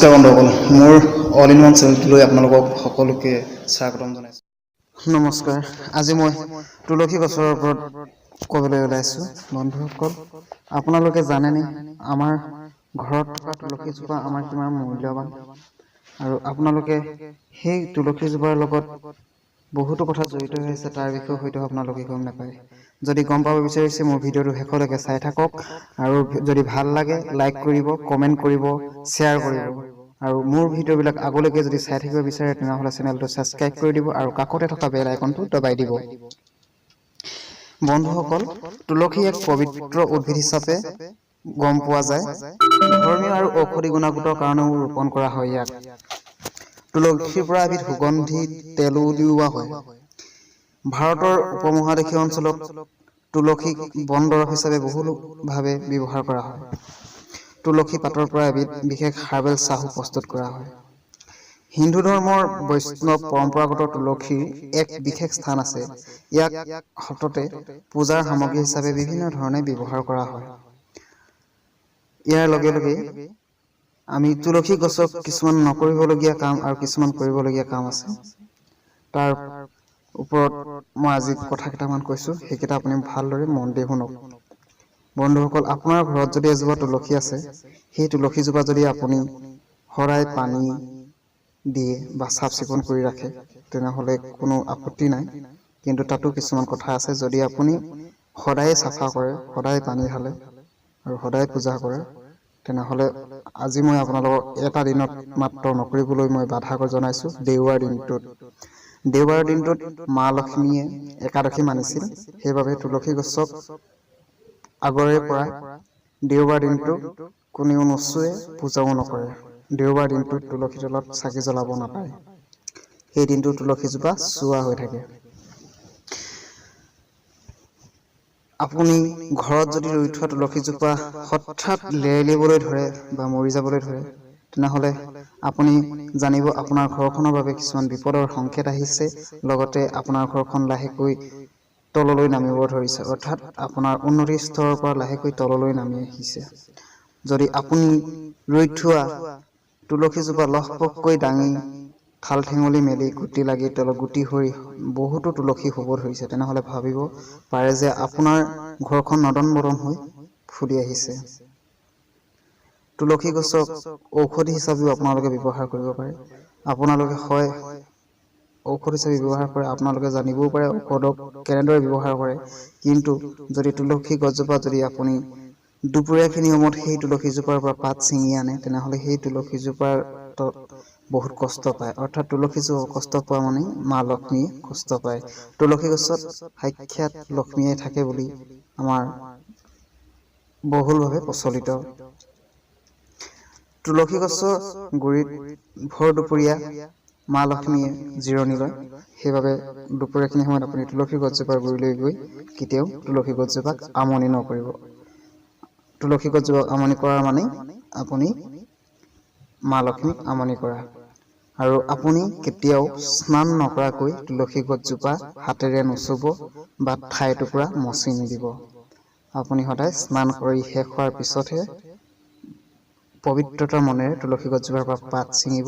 নমস্কাৰ বন্ধুসকল, মোৰ অল ইন ওৱান চেনেলটোলৈ আপোনালোকক সকলোকে স্বাগতম জনাইছোঁ। নমস্কাৰ। আজি মই তুলসী গছৰ ওপৰত ক'বলৈ ওলাইছোঁ। বন্ধুসকল, আপোনালোকে জানেনে আমাৰ ঘৰত থকা তুলসীজোপা আমাৰ কিমান মূল্যৱান, আৰু আপোনালোকে সেই তুলসীজোপাৰ লগত বহুতো কথা জড়িত হৈ আছে, তাৰ বিষয়ে হয়তো আপোনালোকে গম নাপায়। যদি গম পাব বিচাৰিছে মোৰ ভিডিঅ'টো শেষলৈকে চাই থাকক, আৰু যদি ভাল লাগে লাইক কৰিব, কমেণ্ট কৰিব, শ্বেয়াৰ কৰিব, আৰু মোৰ ভিডিঅ'বিলাক আগলৈকে যদি চাই থাকিব বিচাৰে তেনেহ'লে চেনেলটো ছাবস্ক্ৰাইব কৰি দিব আৰু কাষতে থকা বেল আইকনটো দবাই দিব। বন্ধুসকল, তুলসী এক পবিত্ৰ উদ্ভিদ হিচাপে গম পোৱা যায়। ধৰ্মীয় আৰু ঔষধি গুণাগুণৰ কাৰণেও ৰোপণ কৰা হয় ইয়াক। তুলসীৰ পৰা এবিধ সুগন্ধি তেলো উলিওৱা হয়। ভাৰতৰ উপমহাদেশীয় অঞ্চলত তুলসীক বনদৰৱ হিচাপে বহুলভাৱে ব্যৱহাৰ কৰা হয়। তুলসী পাতৰ পৰা এবিধ বিশেষ হাৰ্বেল চাহো প্ৰস্তুত কৰা হয়। হিন্দু ধৰ্মৰ বৈষ্ণৱ পৰম্পৰাগত তুলসীৰ এক বিশেষ স্থান আছে। ইয়াক সততে পূজাৰ সামগ্ৰী হিচাপে বিভিন্ন ধৰণে ব্যৱহাৰ কৰা হয়। ইয়াৰ লগে লগে আমি তুলসী গছক কিছুমান নকৰিবলগীয়া কাম আৰু কিছুমান কৰিবলগীয়া কাম আছে। তাৰ ওপৰত মই আজি কথা কেইটামান কৈছোঁ, সেইকেইটা আপুনি ভালদৰে মন দি শুনক। বন্ধুসকল, আপোনাৰ ঘৰত যদি এজোপা তুলসী আছে, সেই তুলসীজোপা যদি আপুনি সদায় পানী দিয়ে বা চাফ চিকুণ কৰি ৰাখে তেনেহ'লে কোনো আপত্তি নাই। কিন্তু তাতো কিছুমান কথা আছে। যদি আপুনি সদায়ে চাফা কৰে, সদায় পানী ঢালে আৰু সদায় পূজা কৰে, তেনেহ'লে আজি মই আপোনালোকক এটা দিনত মাত্ৰ নকৰিবলৈ মই বাধা জনাইছোঁ। দেওবাৰ দিনটোত, দেওবাৰৰ দিনটোত মা লক্ষ্মীয়ে একাদশী মানিছিল, সেইবাবে তুলসী গছক আগৰে পৰা দেওবাৰ দিনটো কোনেও নুচুৱে, পূজাও নকৰে। দেওবাৰ দিনটোত তুলসী তলত চাকি জ্বলাব নাপায়। সেই দিনটো তুলসীজোপা চুৱা হৈ থাকে। আপুনি ঘৰত যদি ৰুই থোৱা তুলসীজোপা হঠাৎ লেৰেলিবলৈ ধৰে বা মৰি যাবলৈ ধৰে, তেনেহ'লে আপুনি জানিব আপোনাৰ ঘৰখনৰ বাবে কিছুমান বিপদৰ সংকেত আহিছে। লগতে আপোনাৰ ঘৰখন লাহেকৈ তললৈ নামিব ধৰিছে, অৰ্থাৎ আপোনাৰ উন্নতিৰ স্তৰৰ পৰা লাহেকৈ তললৈ নামি আহিছে। যদি আপুনি ৰুই থোৱা তুলসীজোপা লহপহকৈ দাঙি ঠাল ঠেঙুলি মেলি গুটি লাগি তলত গুটি সৰি বহুতো তুলসী হ'ব ধৰিছে, তেনেহ'লে ভাবিব পাৰে যে আপোনাৰ ঘৰখন নদন বদন হৈ ফুলি আহিছে। তুলসী গছক ঔষধি হিচাপেও আপোনালোকে ব্যৱহাৰ কৰিব পাৰে। আপোনালোকে হয় ঔষধ হিচাপে ব্যৱহাৰ কৰে, আপোনালোকে জানিবও পাৰে ঔষধক কেনেদৰে ব্যৱহাৰ কৰে। কিন্তু যদি তুলসী গছজোপা যদি আপুনি দুপৰীয়াখিনি সময়ত সেই তুলসীজোপাৰ পৰা পাত ছিঙি আনে, তেনেহ'লে সেই তুলসীজোপাৰ বহুত কষ্ট পায়। অৰ্থাৎ তুলসীজোপা কষ্ট পোৱা মানে মা লক্ষ্মীয়ে কষ্ট পায়। তুলসী গছত সাক্ষাৎ লক্ষ্মীয়ে থাকে বুলি আমাৰ বহুলভাৱে প্ৰচলিত। তুলসী গছৰ গুৰিত ভৰ দুপৰীয়া মা লক্ষ্মীয়ে জিৰণি লয়। সেইবাবে দুপৰীয়াখিনি সময়ত আপুনি তুলসী গছজোপাৰ গুৰিলৈ গৈ কেতিয়াও তুলসী গছজোপাক আমনি নকৰিব। তুলসী গছজোপাক আমনি কৰা মানেই আপুনি মা লক্ষ্মীক আমনি কৰা। আৰু আপুনি কেতিয়াও স্নান নকৰাকৈ তুলসী গছজোপা হাতেৰে নুচুব বা ঠাই টুকুৰা মচি নিদিব। আপুনি সদায় স্নান কৰি শেষ হোৱাৰ পিছতহে পবিত্ৰতাৰ মনেৰে তুলসী গছজোপাৰ পৰা পাত ছিঙিব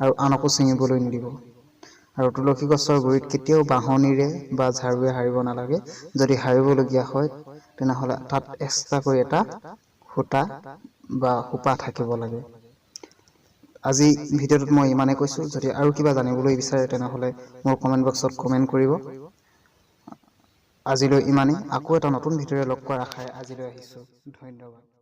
আৰু আনকো ছিঙিবলৈ নিদিব। আৰু তুলসী গছৰ গুৰিত কেতিয়াও বাঁহনীৰে বা ঝাৰুৰে সাৰিব নালাগে। যদি সাৰিবলগীয়া হয় তেনেহ'লে তাত এক্সট্ৰাকৈ এটা সূতা বা সোপা থাকিব লাগে। আজি ভিডিঅ'টোত মই ইমানেই কৈছোঁ। যদি আৰু কিবা জানিবলৈ বিচাৰে তেনেহ'লে মোৰ কমেণ্ট বক্সত কমেণ্ট কৰিব। আজিলৈ ইমানেই। আকৌ এটা নতুন ভিডিঅ'ৰে লগ পোৱাৰ আশাৰে আজিলৈ আহিছোঁ। ধন্যবাদ।